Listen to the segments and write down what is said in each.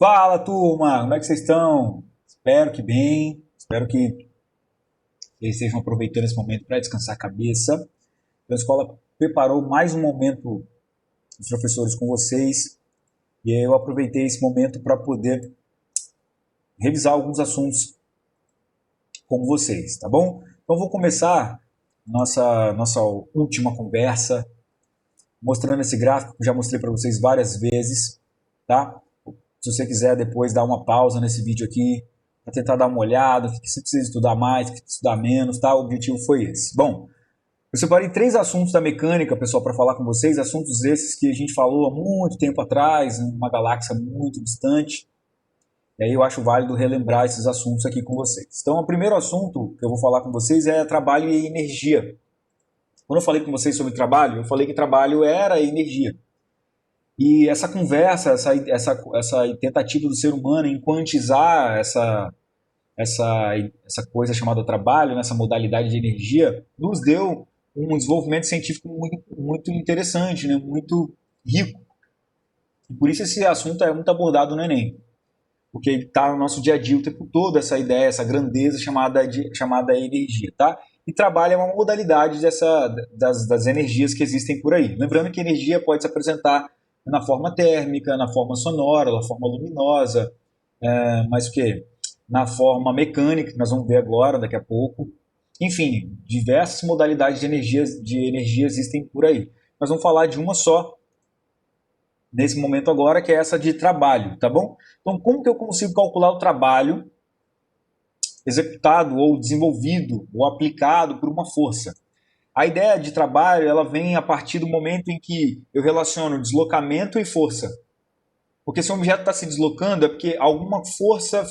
Fala, turma! Como é que vocês estão? Espero que bem. Espero que vocês estejam aproveitando esse momento para descansar a cabeça. A escola preparou mais um momento dos professores com vocês e eu aproveitei esse momento para poder revisar alguns assuntos com vocês, tá bom? Então vou começar nossa última conversa mostrando esse gráfico que já mostrei para vocês várias vezes, tá? Se você quiser depois dar uma pausa nesse vídeo aqui, para tentar dar uma olhada, o que você precisa estudar mais, o que estudar menos, tá? O objetivo foi esse. Bom, eu separei 3 assuntos da mecânica, pessoal, para falar com vocês, assuntos esses que a gente falou há muito tempo atrás, em uma galáxia muito distante, e aí eu acho válido relembrar esses assuntos aqui com vocês. Então, o primeiro assunto que eu vou falar com vocês é trabalho e energia. Quando eu falei com vocês sobre trabalho, eu falei que trabalho era energia. E essa conversa, essa tentativa do ser humano em quantizar essa coisa chamada trabalho, nessa modalidade de energia, nos deu um desenvolvimento científico muito interessante, né? Muito rico. E por isso esse assunto é muito abordado no Enem. Porque está no nosso dia a dia o tempo todo, essa ideia, essa grandeza chamada energia. Tá? E trabalho é uma modalidade das energias que existem por aí. Lembrando que energia pode se apresentar na forma térmica, na forma sonora, na forma luminosa, mas o quê? Na forma mecânica, que nós vamos ver agora, daqui a pouco. Enfim, diversas modalidades de energia existem por aí. Nós vamos falar de uma só nesse momento agora, que é essa de trabalho, tá bom? Então, como que eu consigo calcular o trabalho executado ou desenvolvido ou aplicado por uma força? A ideia de trabalho, ela vem a partir do momento em que eu relaciono deslocamento e força. Porque se um objeto está se deslocando, é porque alguma força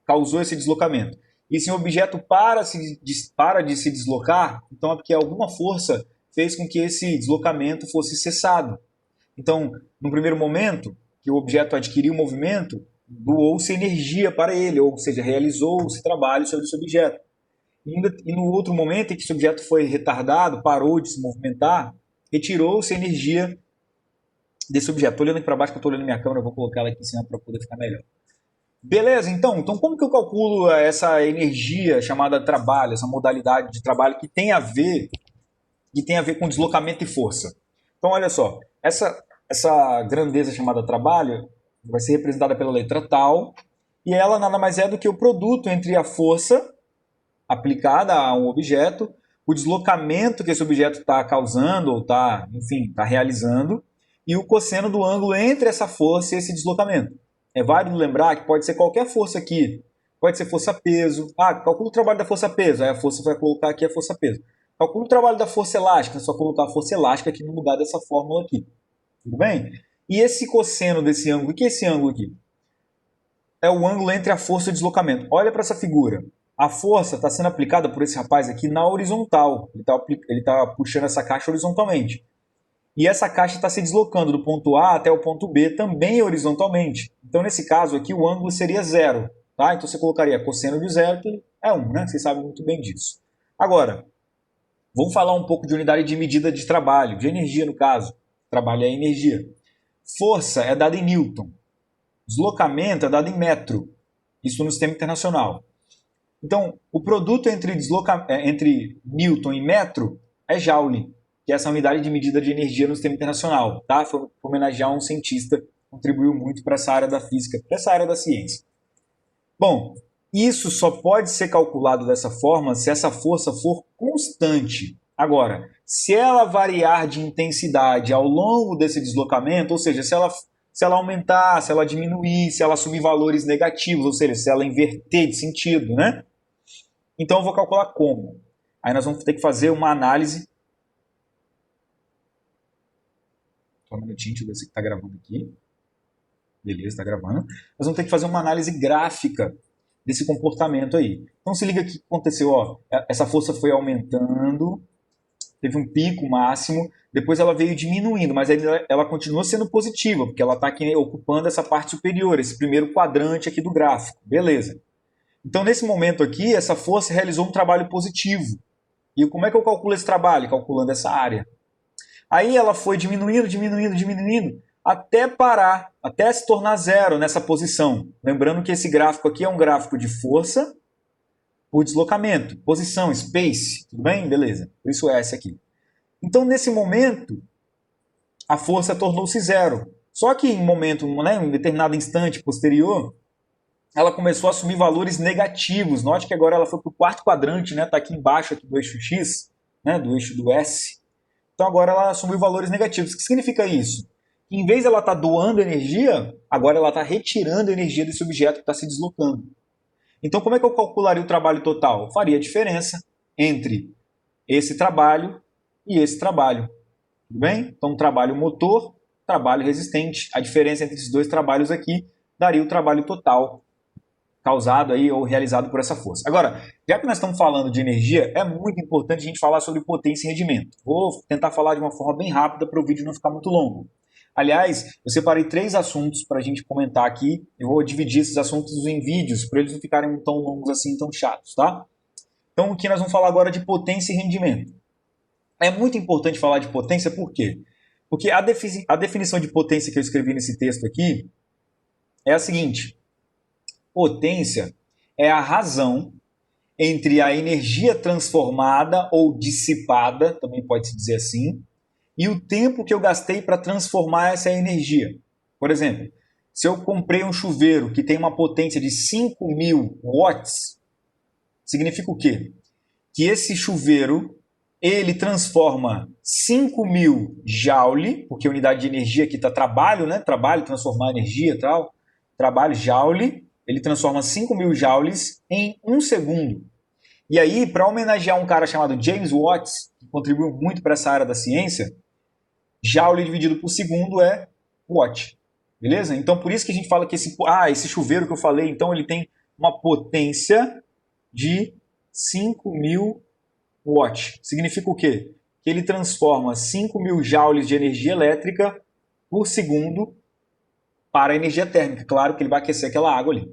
causou esse deslocamento. E se um objeto para de se deslocar, então é porque alguma força fez com que esse deslocamento fosse cessado. Então, no primeiro momento, que o objeto adquiriu movimento, doou-se energia para ele, ou seja, realizou-se trabalho sobre esse objeto. E no outro momento em que esse objeto foi retardado, parou de se movimentar, retirou-se energia desse objeto. Estou olhando aqui para baixo, porque eu estou olhando minha câmera, eu vou colocar ela aqui em cima para poder ficar melhor. Beleza, então como que eu calculo essa energia chamada trabalho, essa modalidade de trabalho que tem a ver com deslocamento e força? Então, olha só, essa grandeza chamada trabalho vai ser representada pela letra tal, e ela nada mais é do que o produto entre a força aplicada a um objeto, o deslocamento que esse objeto está causando, ou está realizando, e o cosseno do ângulo entre essa força e esse deslocamento. É válido lembrar que pode ser qualquer força aqui, pode ser força-peso. Calcula o trabalho da força-peso, aí a força vai colocar aqui a força-peso. Calcula o trabalho da força elástica, é só colocar a força elástica aqui no lugar dessa fórmula aqui. Tudo bem? E esse cosseno desse ângulo, o que é esse ângulo aqui? É o ângulo entre a força e o deslocamento. Olha para essa figura. A força está sendo aplicada por esse rapaz aqui na horizontal. Ele está puxando essa caixa horizontalmente. E essa caixa está se deslocando do ponto A até o ponto B também horizontalmente. Então, nesse caso aqui, o ângulo seria zero. Tá? Então, você colocaria cosseno de zero, que é 1, né? Vocês sabem muito bem disso. Agora, vamos falar um pouco de unidade de medida de trabalho, de energia no caso. Trabalho é energia. Força é dada em Newton. Deslocamento é dado em metro. Isso no sistema internacional. Então, o produto entre Newton e metro é Joule, que é essa unidade de medida de energia no sistema internacional. Tá? Foi homenagear um cientista que contribuiu muito para essa área da física, para essa área da ciência. Bom, isso só pode ser calculado dessa forma se essa força for constante. Agora, se ela variar de intensidade ao longo desse deslocamento, ou seja, se ela aumentar, se ela diminuir, se ela assumir valores negativos, ou seja, se ela inverter de sentido, né? Então eu vou calcular como? Aí nós vamos ter que fazer uma análise. Só um minutinho, deixa eu ver se está gravando aqui. Beleza, está gravando. Nós vamos ter que fazer uma análise gráfica desse comportamento aí. Então se liga o que aconteceu. Ó. Essa força foi aumentando, teve um pico máximo, depois ela veio diminuindo, mas ela continua sendo positiva, porque ela está aqui ocupando essa parte superior, esse primeiro quadrante aqui do gráfico. Beleza. Então, nesse momento aqui, essa força realizou um trabalho positivo. E como é que eu calculo esse trabalho? Calculando essa área. Aí ela foi diminuindo, diminuindo, diminuindo, até parar, até se tornar zero nessa posição. Lembrando que esse gráfico aqui é um gráfico de força por deslocamento, posição, space, tudo bem? Beleza, por isso S aqui. Então, nesse momento, a força tornou-se zero. Só que em em determinado instante posterior, ela começou a assumir valores negativos. Note que agora ela foi para o quarto quadrante, né? Está aqui embaixo aqui do eixo X, né? Do eixo do S. Então agora ela assumiu valores negativos. O que significa isso? Que em vez de ela estar doando energia, agora ela está retirando energia desse objeto que está se deslocando. Então como é que eu calcularia o trabalho total? Eu faria a diferença entre esse trabalho e esse trabalho. Tudo bem? Então trabalho motor, trabalho resistente. A diferença entre esses dois trabalhos aqui daria o trabalho total causado aí ou realizado por essa força. Agora, já que nós estamos falando de energia, é muito importante a gente falar sobre potência e rendimento. Vou tentar falar de uma forma bem rápida para o vídeo não ficar muito longo. Aliás, eu separei 3 assuntos para a gente comentar aqui. Eu vou dividir esses assuntos em vídeos para eles não ficarem tão longos assim, tão chatos, tá? Então, aqui nós vamos falar agora de potência e rendimento. É muito importante falar de potência, por quê? Porque a definição de potência que eu escrevi nesse texto aqui é a seguinte: potência é a razão entre a energia transformada ou dissipada, também pode-se dizer assim, e o tempo que eu gastei para transformar essa energia. Por exemplo, se eu comprei um chuveiro que tem uma potência de 5.000 watts, significa o quê? Que esse chuveiro ele transforma 5.000 joule, porque a unidade de energia aqui está trabalho, né? Trabalho, transformar energia e tal. Trabalho, joule. Ele transforma 5.000 joules em 1 segundo. E aí, para homenagear um cara chamado James Watts, que contribuiu muito para essa área da ciência, joule dividido por segundo é watt. Beleza? Então, por isso que a gente fala que esse chuveiro que eu falei, então, ele tem uma potência de 5.000 watts. Significa o quê? Que ele transforma 5.000 joules de energia elétrica por segundo para a energia térmica. Claro que ele vai aquecer aquela água ali.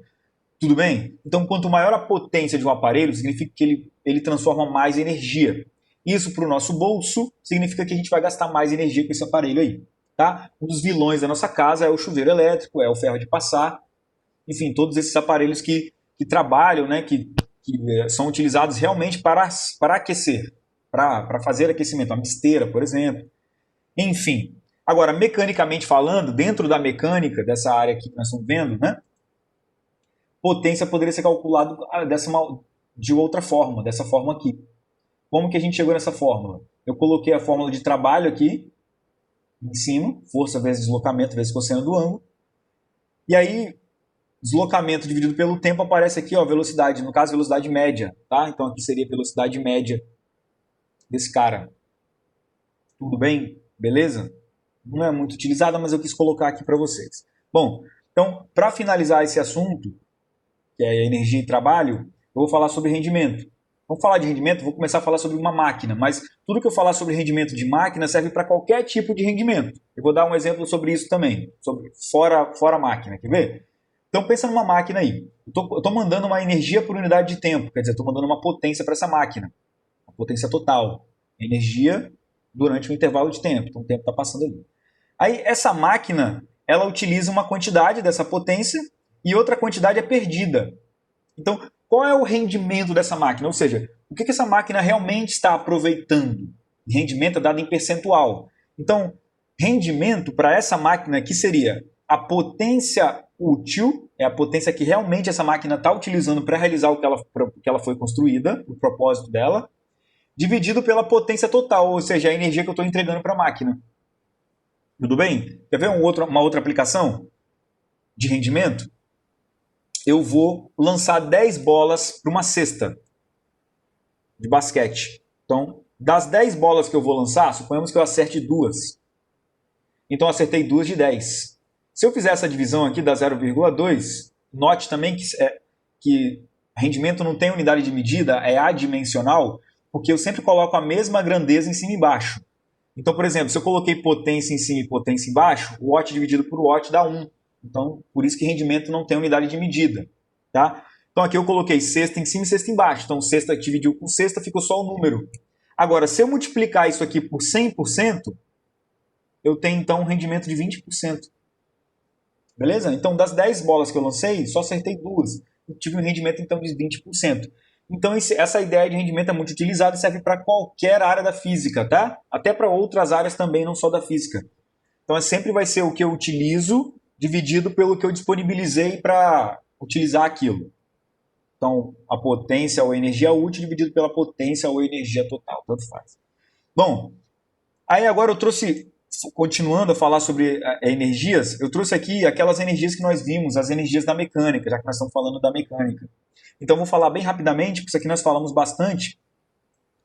Tudo bem? Então, quanto maior a potência de um aparelho, significa que ele transforma mais energia. Isso para o nosso bolso significa que a gente vai gastar mais energia com esse aparelho aí. Tá? Um dos vilões da nossa casa é o chuveiro elétrico, é o ferro de passar, enfim, todos esses aparelhos que trabalham, né, que são utilizados realmente para aquecer, para fazer aquecimento. A misteira, por exemplo. Enfim. Agora, mecanicamente falando, dentro da mecânica, dessa área aqui que nós estamos vendo, né, potência poderia ser calculada de outra forma, dessa forma aqui. Como que a gente chegou nessa fórmula? Eu coloquei a fórmula de trabalho aqui, em cima, força vezes deslocamento vezes cosseno do ângulo. E aí, deslocamento dividido pelo tempo aparece aqui, ó, velocidade, no caso, velocidade média, tá? Então aqui seria a velocidade média desse cara. Tudo bem? Beleza? Não é muito utilizada, mas eu quis colocar aqui para vocês. Bom, então, para finalizar esse assunto, que é energia e trabalho, eu vou falar sobre rendimento. Vamos falar de rendimento, vou começar a falar sobre uma máquina, mas tudo que eu falar sobre rendimento de máquina serve para qualquer tipo de rendimento. Eu vou dar um exemplo sobre isso também, sobre fora máquina, quer ver? Então pensa numa máquina aí. Eu estou mandando uma energia por unidade de tempo, quer dizer, estou mandando uma potência para essa máquina. A potência total. Energia durante um intervalo de tempo. Então o tempo está passando ali. Aí essa máquina, ela utiliza uma quantidade dessa potência e outra quantidade é perdida. Então, qual é o rendimento dessa máquina? Ou seja, o que essa máquina realmente está aproveitando? Rendimento é dado em percentual. Então, rendimento para essa máquina aqui seria a potência útil, é a potência que realmente essa máquina está utilizando para realizar o que ela foi construída, o propósito dela, dividido pela potência total, ou seja, a energia que eu estou entregando para a máquina. Tudo bem? Quer ver uma outra aplicação de rendimento? Eu vou lançar 10 bolas para uma cesta de basquete. Então, das 10 bolas que eu vou lançar, suponhamos que eu acerte 2. Então, eu acertei 2 de 10. Se eu fizer essa divisão aqui da 0,2, note também que rendimento não tem unidade de medida, é adimensional, porque eu sempre coloco a mesma grandeza em cima e embaixo. Então, por exemplo, se eu coloquei potência em cima e potência embaixo, o watt dividido por watt dá 1. Então, por isso que rendimento não tem unidade de medida. Tá? Então, aqui eu coloquei cesta em cima e cesta embaixo. Então, cesta dividiu com cesta, ficou só o número. Agora, se eu multiplicar isso aqui por 100%, eu tenho então um rendimento de 20%. Beleza? Então, das 10 bolas que eu lancei, só acertei 2. Eu tive um rendimento então de 20%. Então, essa ideia de rendimento é muito utilizada e serve para qualquer área da física, tá? Até para outras áreas também, não só da física. Então, sempre vai ser o que eu utilizo dividido pelo que eu disponibilizei para utilizar aquilo. Então, a potência ou a energia útil dividido pela potência ou energia total, tanto faz. Bom, aí agora eu trouxe, continuando a falar sobre energias, eu trouxe aqui aquelas energias que nós vimos, as energias da mecânica, já que nós estamos falando da mecânica. Então, vou falar bem rapidamente, porque isso aqui nós falamos bastante.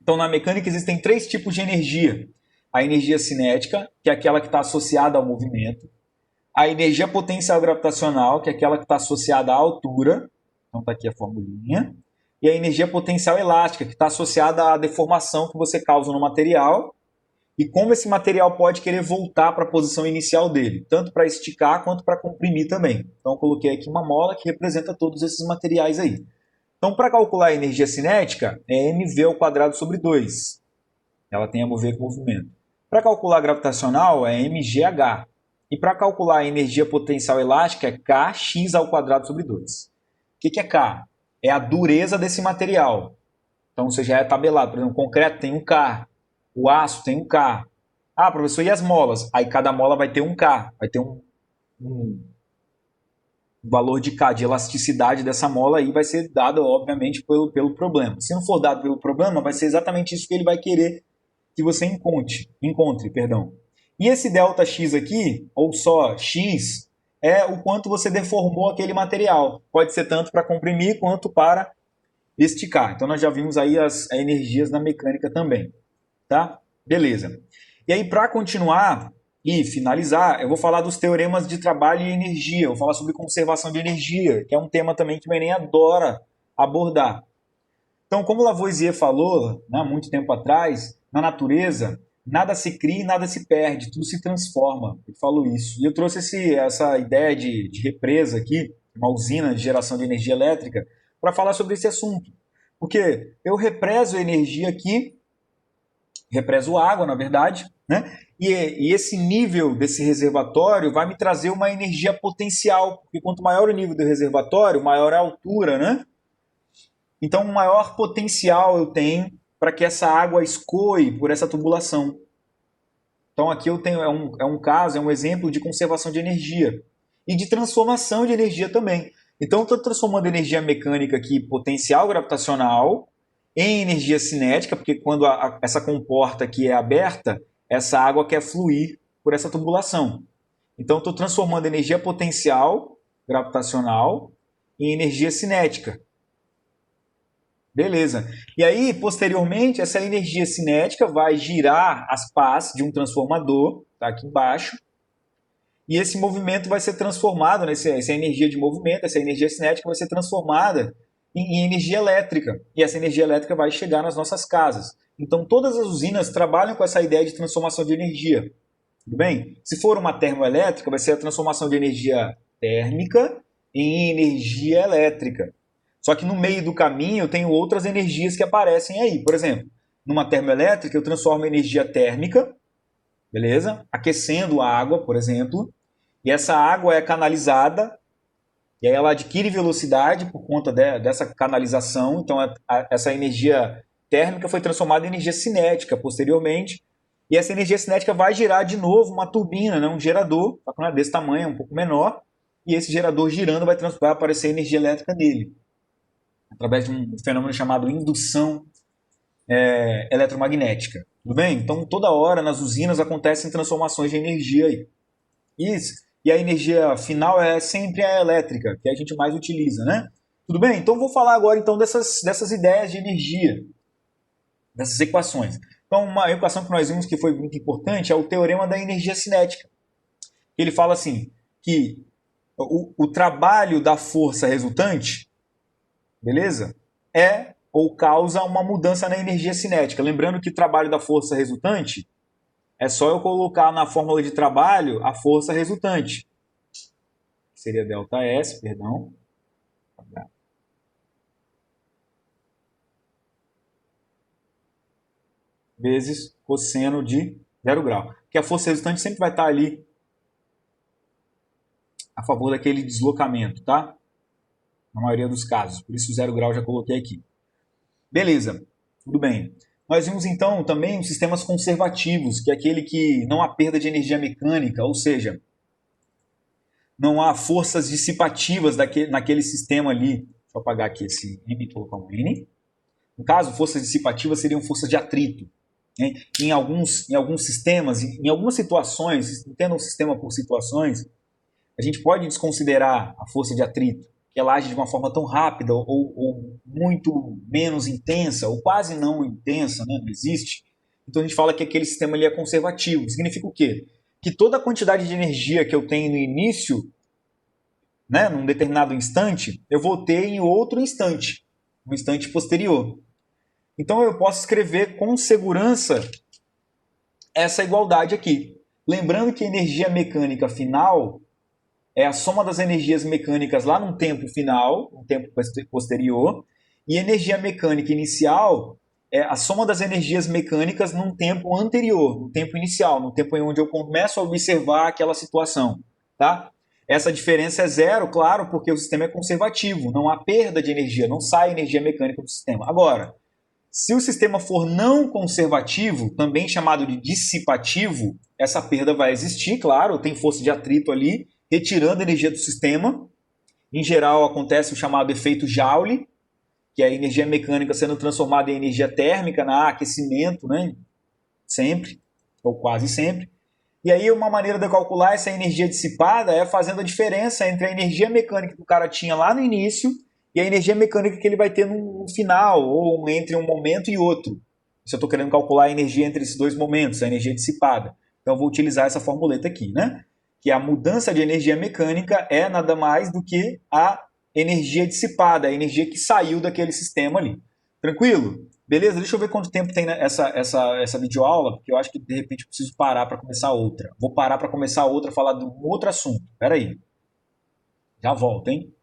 Então, na mecânica existem 3 tipos de energia. A energia cinética, que é aquela que está associada ao movimento. A energia potencial gravitacional, que é aquela que está associada à altura. Então, está aqui a formulinha. E a energia potencial elástica, que está associada à deformação que você causa no material e como esse material pode querer voltar para a posição inicial dele, tanto para esticar quanto para comprimir também. Então, eu coloquei aqui uma mola que representa todos esses materiais aí. Então, para calcular a energia cinética, é mv ao quadrado sobre 2. Ela tem a ver com o movimento. Para calcular a gravitacional, é mgh. E para calcular a energia potencial elástica, é kx ao quadrado sobre 2. O que é K? É a dureza desse material. Então, você já é tabelado. Por exemplo, o concreto tem um K, o aço tem um K. Ah, professor, e as molas? Aí cada mola vai ter um K, vai ter um valor de K, de elasticidade dessa mola aí vai ser dado, obviamente, pelo problema. Se não for dado pelo problema, vai ser exatamente isso que ele vai querer que você encontre, perdão. E esse ΔX aqui, ou só X, é o quanto você deformou aquele material. Pode ser tanto para comprimir quanto para esticar. Então nós já vimos aí as energias da mecânica também, tá? Beleza. E aí para continuar e finalizar, eu vou falar dos teoremas de trabalho e energia. Eu vou falar sobre conservação de energia, que é um tema também que o Enem adora abordar. Então, como Lavoisier falou, né, muito tempo atrás, na natureza, nada se cria e nada se perde, tudo se transforma. Ele falou isso. E eu trouxe essa ideia de represa aqui, uma usina de geração de energia elétrica, para falar sobre esse assunto. Porque eu represo energia aqui, represo água, na verdade, né? E esse nível desse reservatório vai me trazer uma energia potencial, porque quanto maior o nível do reservatório, maior a altura, né? Então, maior potencial eu tenho para que essa água escoe por essa tubulação. Então, aqui eu tenho um caso, é um exemplo de conservação de energia e de transformação de energia também. Então, eu estou transformando energia mecânica aqui, potencial gravitacional, em energia cinética, porque quando essa comporta aqui é aberta, essa água quer fluir por essa tubulação. Então, estou transformando energia potencial gravitacional em energia cinética. Beleza. E aí, posteriormente, essa energia cinética vai girar as pás de um transformador, tá aqui embaixo, e esse movimento vai ser transformado, essa energia de movimento, essa energia cinética vai ser transformada em energia elétrica. E essa energia elétrica vai chegar nas nossas casas. Então, todas as usinas trabalham com essa ideia de transformação de energia. Tudo bem? Se for uma termoelétrica, vai ser a transformação de energia térmica em energia elétrica. Só que no meio do caminho eu tenho outras energias que aparecem aí. Por exemplo, numa termoelétrica eu transformo energia térmica, beleza? Aquecendo a água, por exemplo, e essa água é canalizada, e aí ela adquire velocidade por conta dessa canalização. Então essa energia térmica foi transformada em energia cinética posteriormente, e essa energia cinética vai gerar de novo uma turbina, né? Um gerador, só que não é desse tamanho, é um pouco menor, e esse gerador girando vai aparecer energia elétrica nele, através de um fenômeno chamado indução eletromagnética. Tudo bem? Então, toda hora nas usinas acontecem transformações de energia aí. Isso. E a energia final é sempre a elétrica, que a gente mais utiliza, né? Tudo bem? Então, vou falar agora então dessas ideias de energia, dessas equações. Então, uma equação que nós vimos que foi muito importante é o teorema da energia cinética. Ele fala assim, que o trabalho da força resultante, beleza? É ou causa uma mudança na energia cinética. Lembrando que o trabalho da força resultante é só eu colocar na fórmula de trabalho a força resultante. Seria ΔS, perdão. Vezes cosseno de 0 grau. Porque a força resultante sempre vai estar ali a favor daquele deslocamento, tá? Na maioria dos casos. Por isso 0 grau já coloquei aqui. Beleza, tudo bem. Nós vimos então também os sistemas conservativos, que é aquele que não há perda de energia mecânica, ou seja, não há forças dissipativas naquele sistema ali. Deixa eu apagar aqui esse N e colocar um N. No caso, forças dissipativas seriam forças de atrito. Né? Em alguns sistemas, em algumas situações, entenda um sistema por situações, a gente pode desconsiderar a força de atrito, que ela age de uma forma tão rápida ou muito menos intensa, ou quase não intensa, né? Não existe. Então a gente fala que aquele sistema ali é conservativo. Significa o quê? Que toda a quantidade de energia que eu tenho no início, né, num determinado instante, eu vou ter em outro instante, um instante posterior. Então eu posso escrever com segurança essa igualdade aqui. Lembrando que a energia mecânica final é a soma das energias mecânicas lá num tempo final, um tempo posterior, e a energia mecânica inicial é a soma das energias mecânicas num tempo anterior, no tempo inicial, no tempo em onde eu começo a observar aquela situação. Tá? Essa diferença é zero, claro, porque o sistema é conservativo, não há perda de energia, não sai energia mecânica do sistema. Agora, se o sistema for não conservativo, também chamado de dissipativo, essa perda vai existir, claro, tem força de atrito ali, retirando energia do sistema. Em geral, acontece o chamado efeito Joule, que é a energia mecânica sendo transformada em energia térmica, na aquecimento, né? Sempre, ou quase sempre. E aí uma maneira de calcular essa energia dissipada é fazendo a diferença entre a energia mecânica que o cara tinha lá no início e a energia mecânica que ele vai ter no final, ou entre um momento e outro. Se eu estou querendo calcular a energia entre esses dois momentos, a energia dissipada. Então eu vou utilizar essa formuleta aqui, né? Que a mudança de energia mecânica é nada mais do que a energia dissipada, a energia que saiu daquele sistema ali. Tranquilo? Beleza? Deixa eu ver quanto tempo tem essa videoaula, porque eu acho que de repente eu preciso parar para começar outra. Vou parar para começar outra, falar de um outro assunto. Espera aí. Já volto, hein?